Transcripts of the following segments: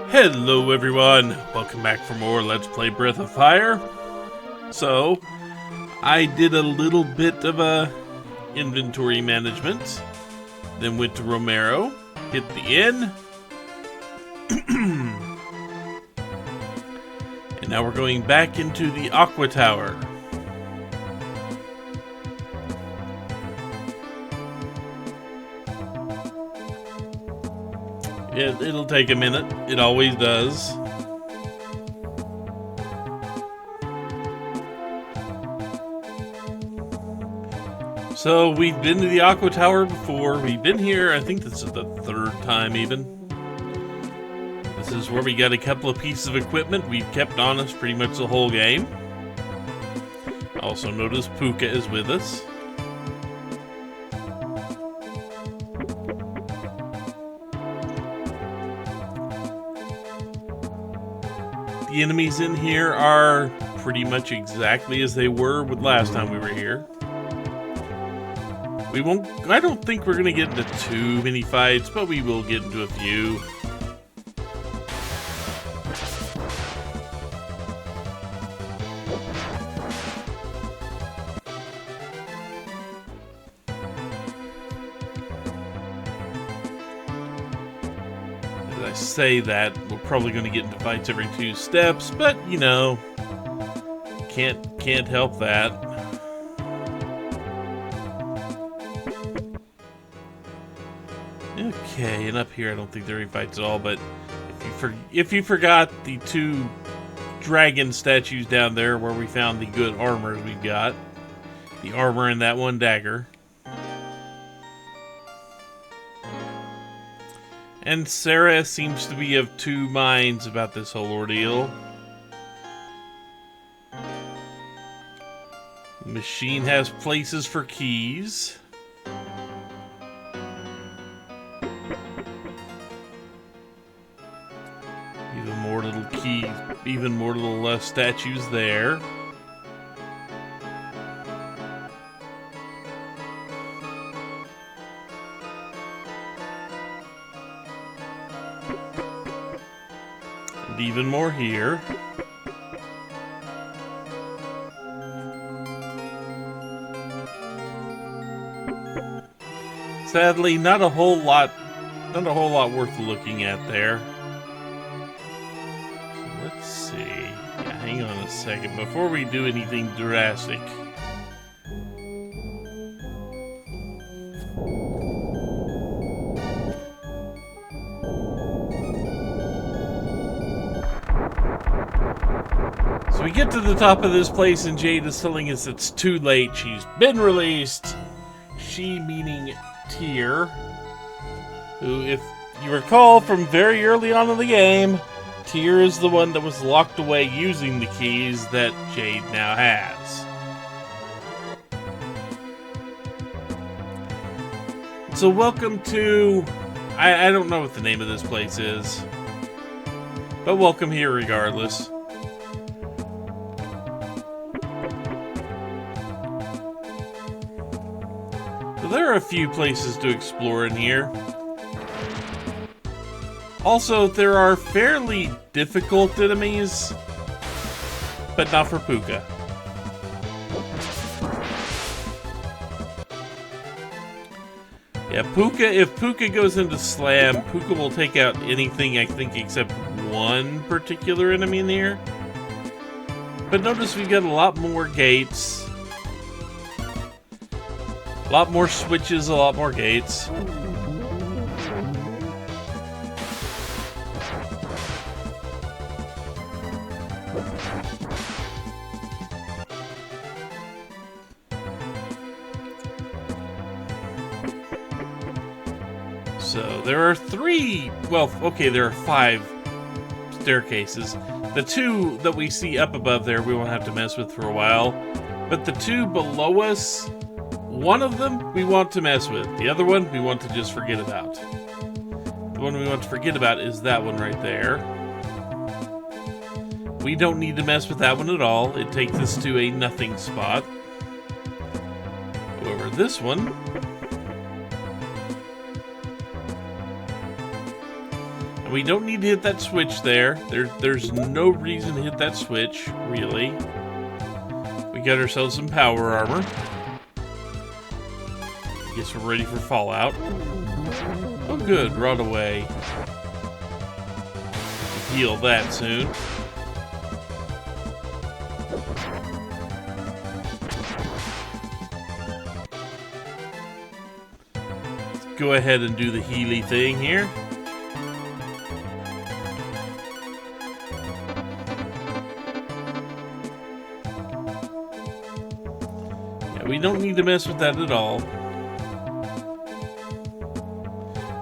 Hello everyone, welcome back for more Let's Play Breath of Fire. So, I did a little bit of inventory management, then went to Romero, hit the inn, and now we're going back into the Aqua Tower. It'll take a minute. It always does. So, we've been to the Aqua Tower before. We've been here, I think this is the third time even. This is where we got a couple of pieces of equipment we've kept on us pretty much the whole game. Also notice Puka is with us. The enemies in here are pretty much exactly as they were with last time we were here. I don't think we're gonna get into too many fights, but we will get into a few. Say that we're probably going to get into fights every 2 steps, but you know, can't help that. Okay, and up here I don't think there are any fights at all, but if you forgot the 2 dragon statues down there where we found the good armors we've got, the armor and that 1 dagger. And Sara seems to be of 2 minds about this whole ordeal. The machine has places for keys. Even more little keys, even more little statues there. Even more here. Sadly, not a whole lot worth looking at there. Let's see. Yeah, hang on a second before we do anything drastic. So we get to the top of this place and Jade is telling us it's too late. She's been released. She meaning Tyr, who, if you recall from very early on in the game, Tyr is the one that was locked away using the keys that Jade now has. So welcome to... I don't know what the name of this place is, but welcome here regardless. There are a few places to explore in here. Also, there are fairly difficult enemies, but not for Puka. Yeah, Puka, if Puka goes into Slam, Puka will take out anything, I think, except 1 particular enemy in here. But notice we've got a lot more gates. A lot more switches, a lot more gates. So there are 3, well, okay, there are 5 staircases. The 2 that we see up above there we won't have to mess with for a while. But the 2 below us, one of them we want to mess with. The other one we want to just forget about. The one we want to forget about is that one right there. We don't need to mess with that one at all. It takes us to a nothing spot. However, this one... And We don't need to hit that switch there. There's no reason to hit that switch, really. We got ourselves some power armor. Guess we're ready for Fallout. Oh good, rot away. Heal that soon. Let's go ahead and do the Healy thing here. Yeah, we don't need to mess with that at all.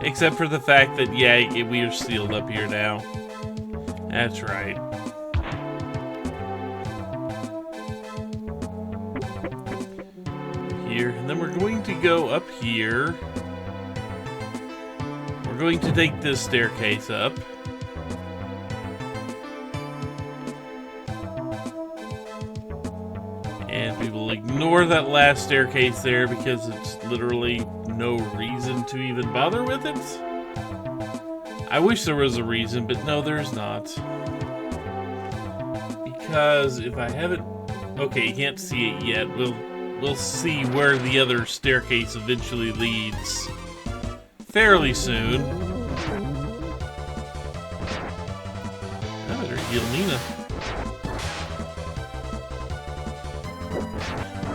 Except for the fact that, yeah, we are sealed up here now. That's right. Here, and then we're going to go up here. We're going to take this staircase up. And we will ignore that last staircase there because it's literally no reason to even bother with it. I wish there was a reason, but no, there's not. Because if I haven't... Okay, you can't see it yet. We'll see where the other staircase eventually leads fairly soon. I better heal Nina.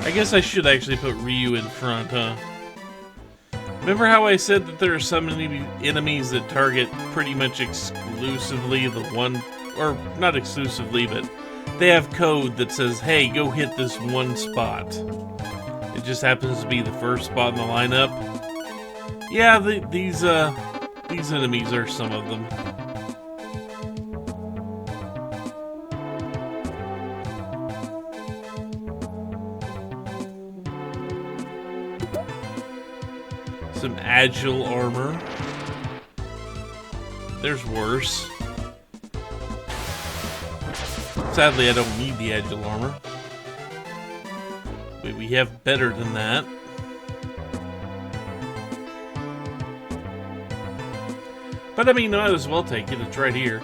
I guess I should actually put Ryu in front, huh? Remember how I said that there are some enemies that target pretty much exclusively the one, or not exclusively, but they have code that says, hey, go hit this one spot. It just happens to be the first spot in the lineup. Yeah, these enemies are some of them. Some agile armor. There's worse. Sadly, I don't need the agile armor. But we have better than that. But I mean, I might as well take it. It's right here.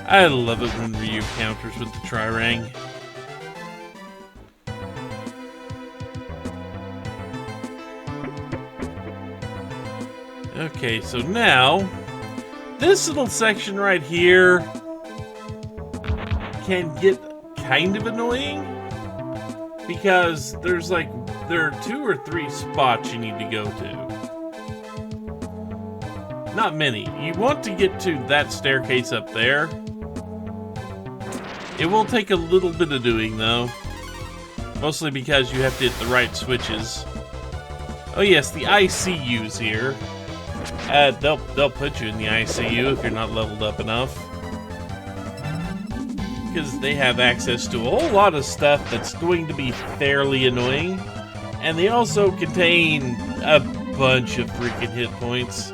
I love it when Ryu counters with the Tri-Rang. Okay, so now, this little section right here can get kind of annoying because there are 2 or 3 spots you need to go to. Not many. You want to get to that staircase up there. It will take a little bit of doing, though. Mostly because you have to hit the right switches. Oh yes, the ICU's here. They'll put you in the ICU if you're not leveled up enough. Because they have access to a whole lot of stuff that's going to be fairly annoying. And they also contain a bunch of freaking hit points.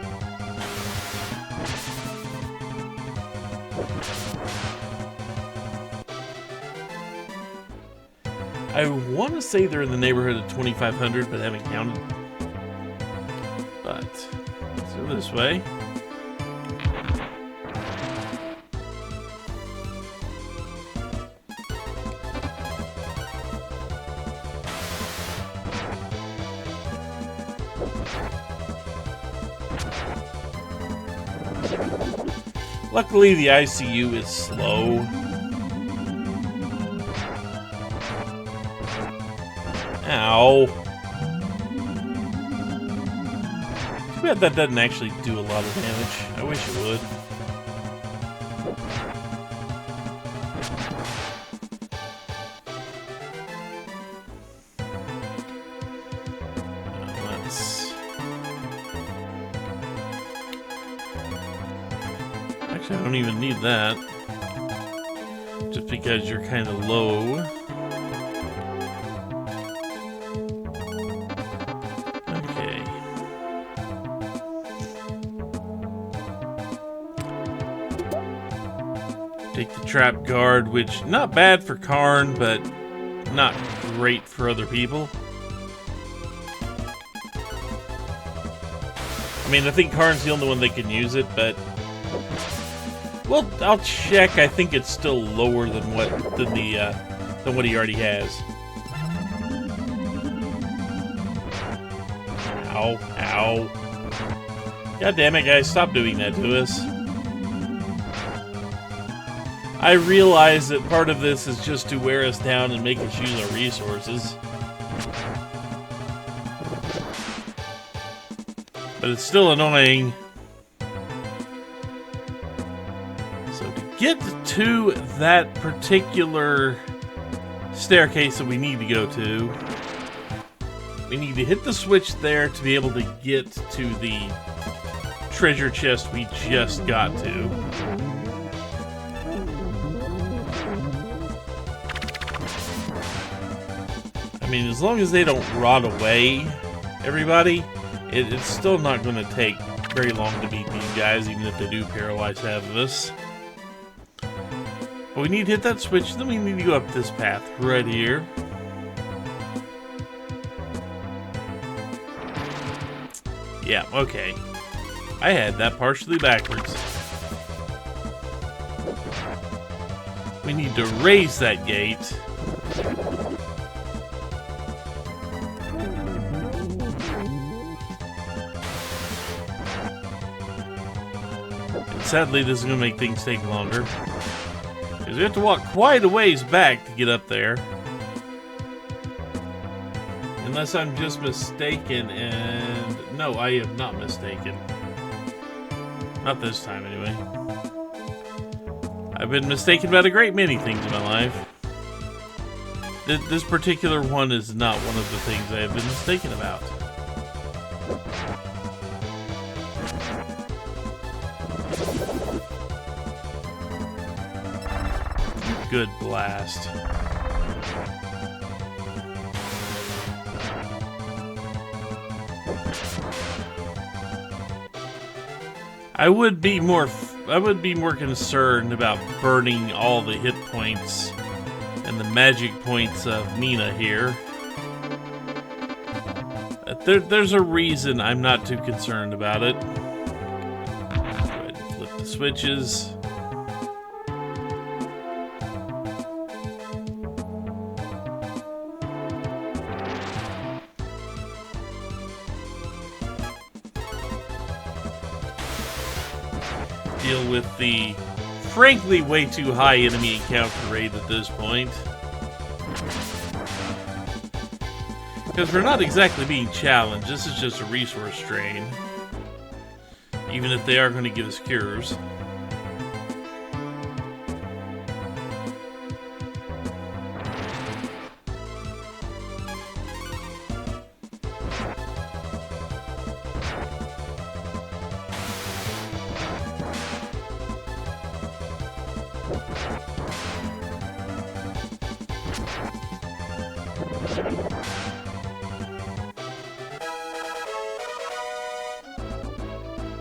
I want to say they're in the neighborhood of 2,500, but I haven't counted. But, let's go this way. Luckily, the ICU is slow. Ow. Too bad that doesn't actually do a lot of damage. I wish it would. Actually, I don't even need that. Just because you're kind of low. Take the trap guard, which not bad for Karn, but not great for other people. I mean, I think Karn's the only one that can use it, but well, I'll check. I think it's still lower than what he already has. Ow, ow. God damn it, guys, stop doing that to us. I realize that part of this is just to wear us down and make us use our resources. But it's still annoying. So to get to that particular staircase that we need to go to, we need to hit the switch there to be able to get to the treasure chest we just got to. I mean, as long as they don't rot away, everybody, it's still not going to take very long to beat these guys, even if they do paralyze half of us. But we need to hit that switch, then we need to go up this path right here. Yeah, okay. I had that partially backwards. We need to raise that gate. And sadly, this is going to make things take longer. Because we have to walk quite a ways back to get up there. Unless I'm just mistaken, and no, I am not mistaken. Not this time, anyway. I've been mistaken about a great many things in my life. This particular one is not one of the things I have been mistaken about. Good blast. I would be more concerned about burning all the hit points and the magic points of Nina here. There's a reason I'm not too concerned about it. Go ahead and flip the switches. Deal with the, frankly, way too high enemy encounter rate at this point. Because we're not exactly being challenged, this is just a resource drain. Even if they are going to give us cures.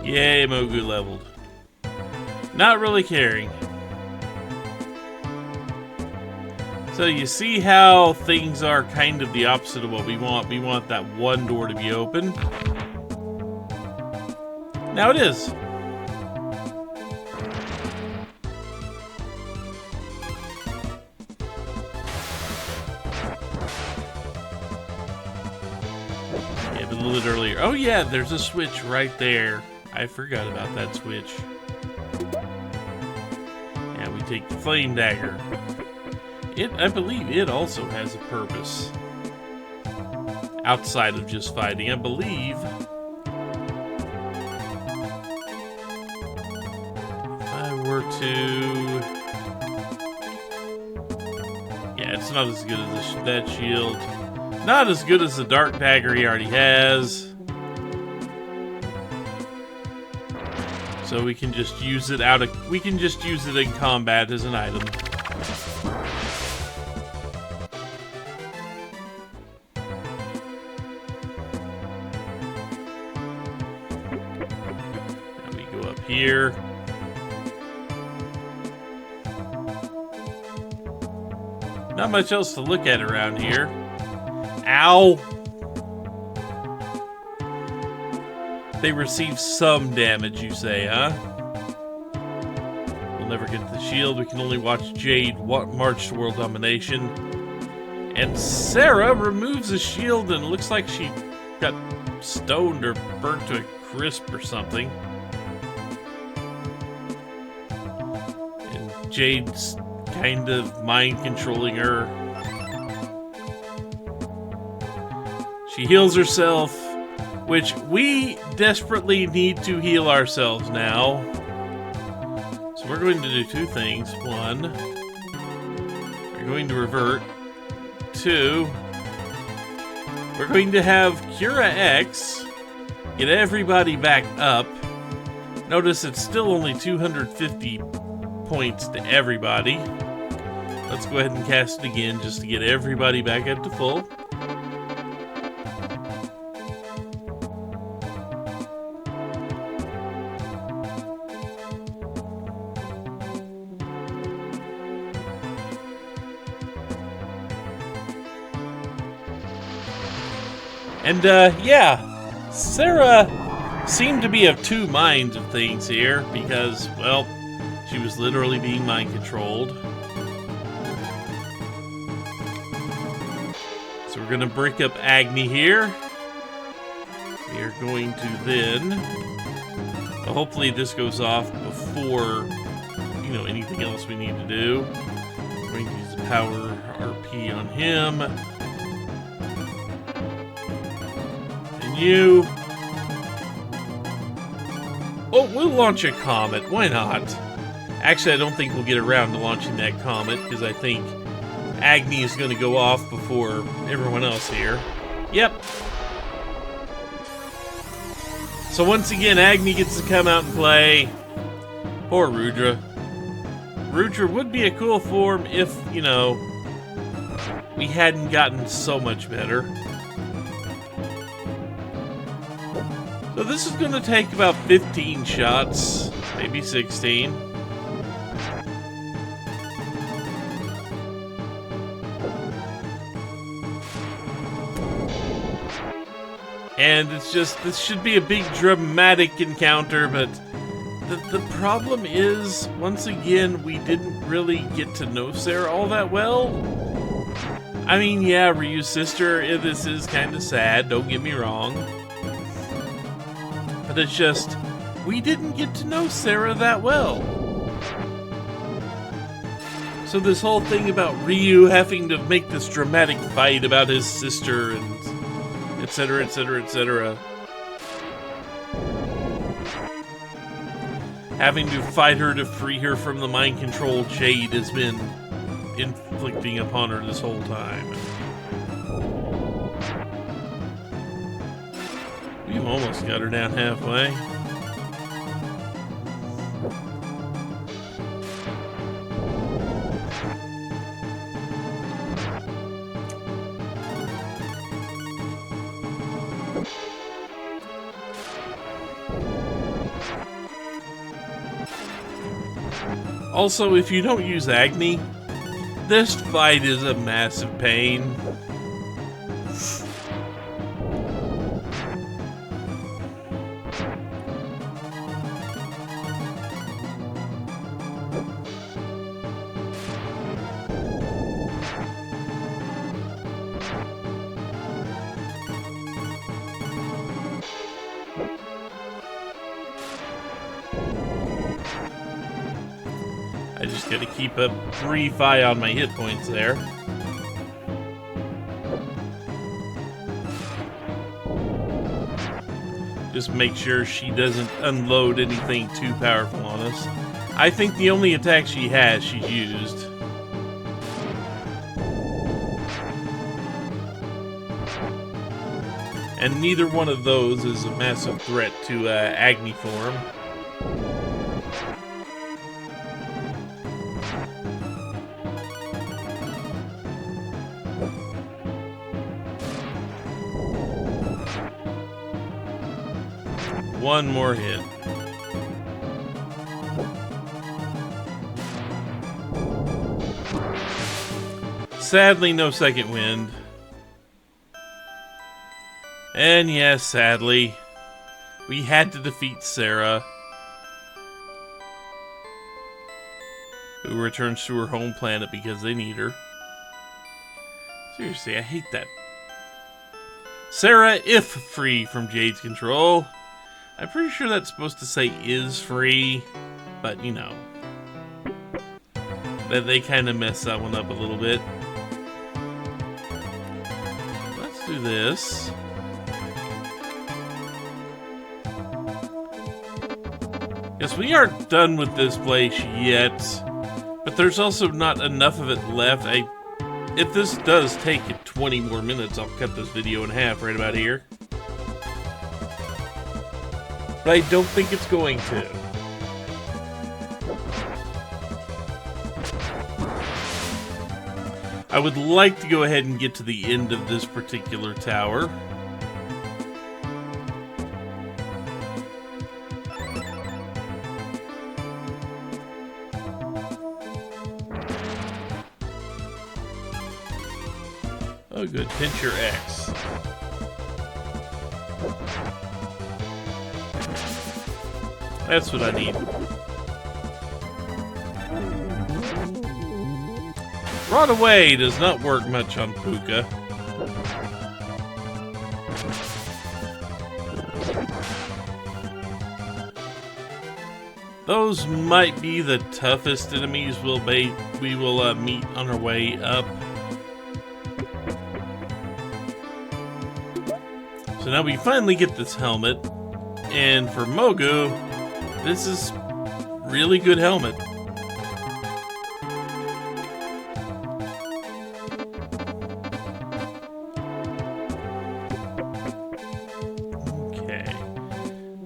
Yay, Mogu leveled. Not really caring. So you see how things are kind of the opposite of what we want. We want that one door to be open. Now it is. Yeah, but a little bit earlier. Oh yeah, there's a switch right there. I forgot about that switch. Yeah, we take the flame dagger. I believe it also has a purpose. Outside of just fighting, I believe. If I were to... Yeah, it's not as good as that shield. Not as good as the dark dagger he already has. So we can just use it in combat as an item. Now we go up here. Not much else to look at around here. Ow! They receive some damage, you say, huh? We'll never get the shield. We can only watch Jade march to world domination. And Sara removes the shield and it looks like she got stoned or burnt to a crisp or something. And Jade's kind of mind controlling her. She heals herself, which we desperately need to heal ourselves now. So we're going to do two things. One, we're going to revert. Two, we're going to have Cura X get everybody back up. Notice it's still only 250 points to everybody. Let's go ahead and cast it again just to get everybody back up to full. And, yeah, Sara seemed to be of two minds of things here because, well, she was literally being mind-controlled. So we're going to break up Agni here. We are going to then... Well, hopefully this goes off before, you know, anything else we need to do. We're going to use the power RP on him. You. Oh, we'll launch a comet. Why not? Actually, I don't think we'll get around to launching that comet because I think Agni is going to go off before everyone else here. Yep. So once again, Agni gets to come out and play. Poor Rudra. Rudra would be a cool form if, you know, we hadn't gotten so much better. So this is going to take about 15 shots, maybe 16. And it's just, this should be a big dramatic encounter, but the problem is, once again, we didn't really get to know Sara all that well. I mean, yeah, Ryu's sister, this is kind of sad, don't get me wrong. But it's just, we didn't get to know Sara that well. So this whole thing about Ryu having to make this dramatic fight about his sister and etc, etc, etc. Having to fight her to free her from the mind control Jade has been inflicting upon her this whole time. You almost got her down halfway. Also, if you don't use Agni, this fight is a massive pain. I just gotta keep a brief eye on my hit points there. Just make sure she doesn't unload anything too powerful on us. I think the only attack she has, she's used. And neither one of those is a massive threat to Agni form. One more hit. Sadly, no second wind. And yes, sadly, we had to defeat Sara, who returns to her home planet because they need her. Seriously, I hate that. Sara, if free from Jade's control. I'm pretty sure that's supposed to say is free, but you know. That they kind of mess that one up a little bit. Let's do this. Yes, we aren't done with this place yet, but there's also not enough of it left. If this does take 20 more minutes, I'll cut this video in half right about here. But I don't think it's going to. I would like to go ahead and get to the end of this particular tower. Oh good, pinch your X. That's what I need. Rot away does not work much on Puka. Those might be the toughest enemies we will meet on our way up. So now we finally get this helmet, and for Mogu, this is really good helmet. Okay,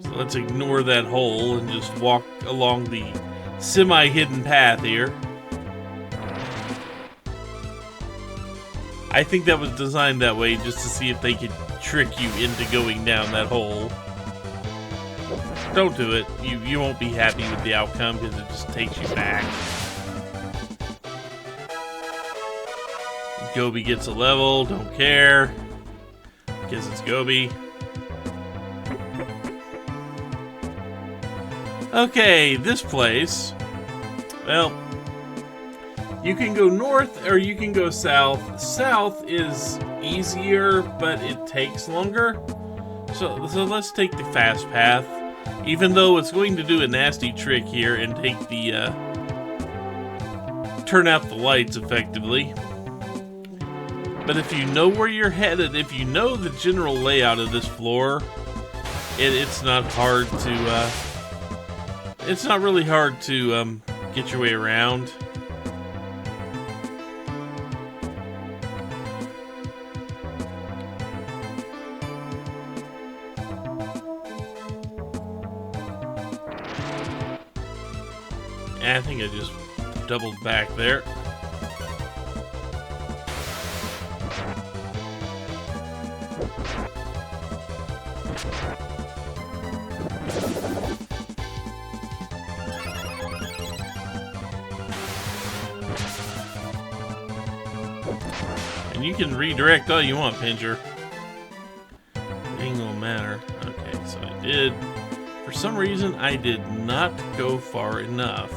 so let's ignore that hole and just walk along the semi-hidden path here. I think that was designed that way just to see if they could trick you into going down that hole. Don't do it. You won't be happy with the outcome because it just takes you back. Gobi gets a level, don't care. Because it's Gobi. Okay, this place. Well, you can go north or you can go south. South is easier, but it takes longer. So let's take the fast path. Even though it's going to do a nasty trick here and take the, turn out the lights effectively. But if you know where you're headed, if you know the general layout of this floor, it's not hard to, it's not really hard to, get your way around. I think I just doubled back there. And you can redirect all you want, Pincher. It ain't gonna matter. Okay, so I did. For some reason, I did not go far enough.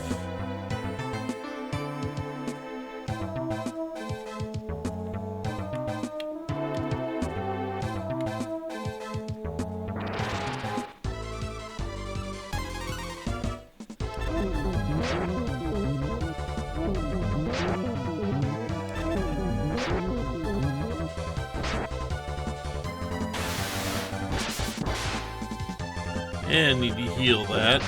And need to heal that.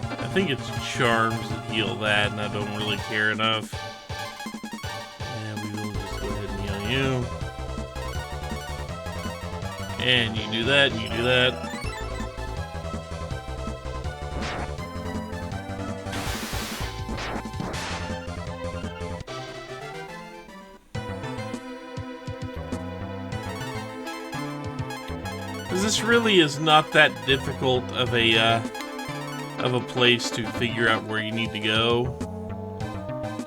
I think it's charms that heal that, and I don't really care enough. And we will just go ahead and heal you. And you do that, and you do that. Because this really is not that difficult of a place to figure out where you need to go.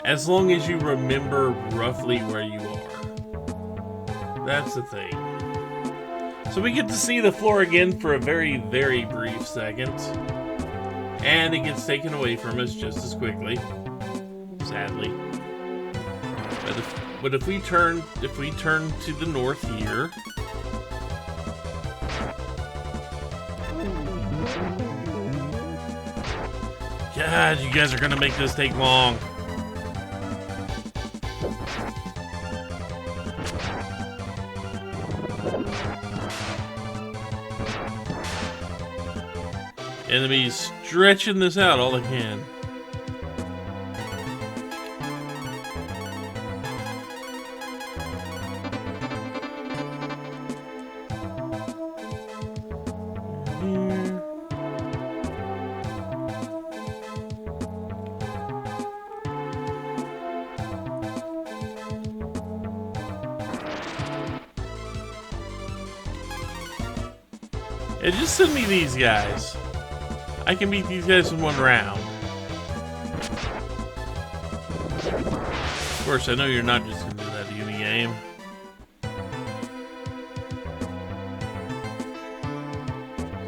As long as you remember roughly where you are. That's the thing. So we get to see the floor again for a very, very brief second. And it gets taken away from us just as quickly. Sadly. But if we turn to the north here. God, you guys are gonna make this take long. Enemies stretching this out all they can. Yeah, just send me these guys. I can beat these guys in one round. Of course, I know you're not just gonna do that uni game.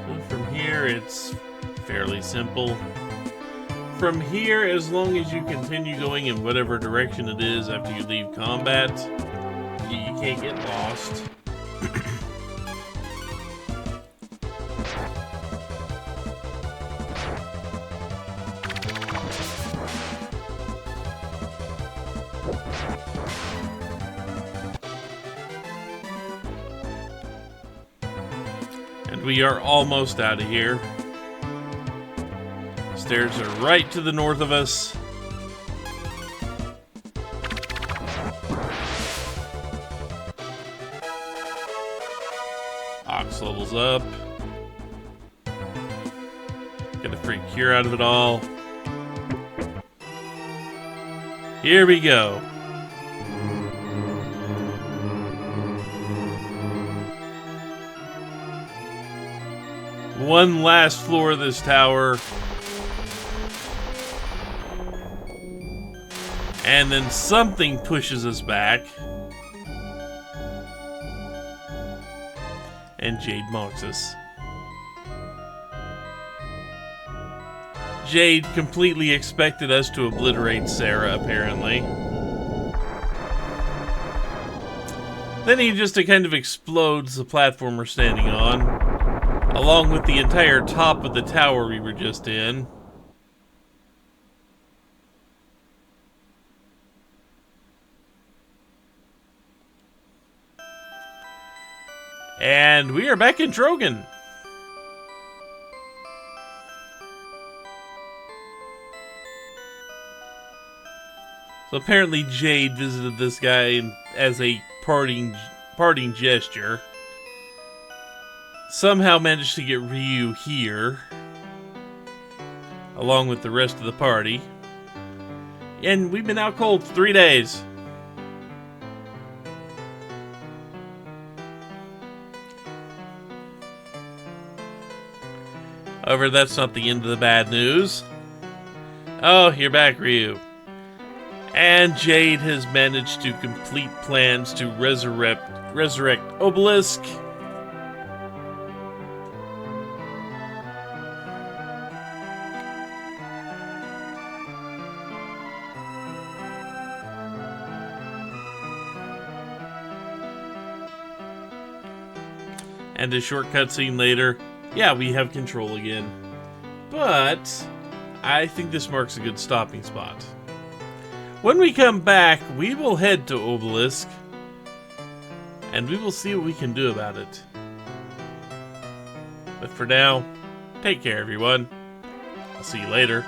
So from here, it's fairly simple. From here, as long as you continue going in whatever direction it is after you leave combat, you can't get lost. We are almost out of here. Stairs are right to the north of us. Ox levels up. Get a free cure out of it all. Here we go. One last floor of this tower. And then something pushes us back. And Jade mocks us. Jade completely expected us to obliterate Sara, apparently. Then he just kind of explodes the platform we're standing on. Along with the entire top of the tower we were just in. And we are back in Trogan. So apparently Jade visited this guy as a parting gesture. Somehow managed to get Ryu here, along with the rest of the party. And we've been out cold for 3 days. However, that's not the end of the bad news. Oh, you're back, Ryu. And Jade has managed to complete plans to resurrect Obelisk. And a short cutscene later, yeah, we have control again. But I think this marks a good stopping spot. When we come back, we will head to Obelisk, and we will see what we can do about it. But for now, take care, everyone. I'll see you later.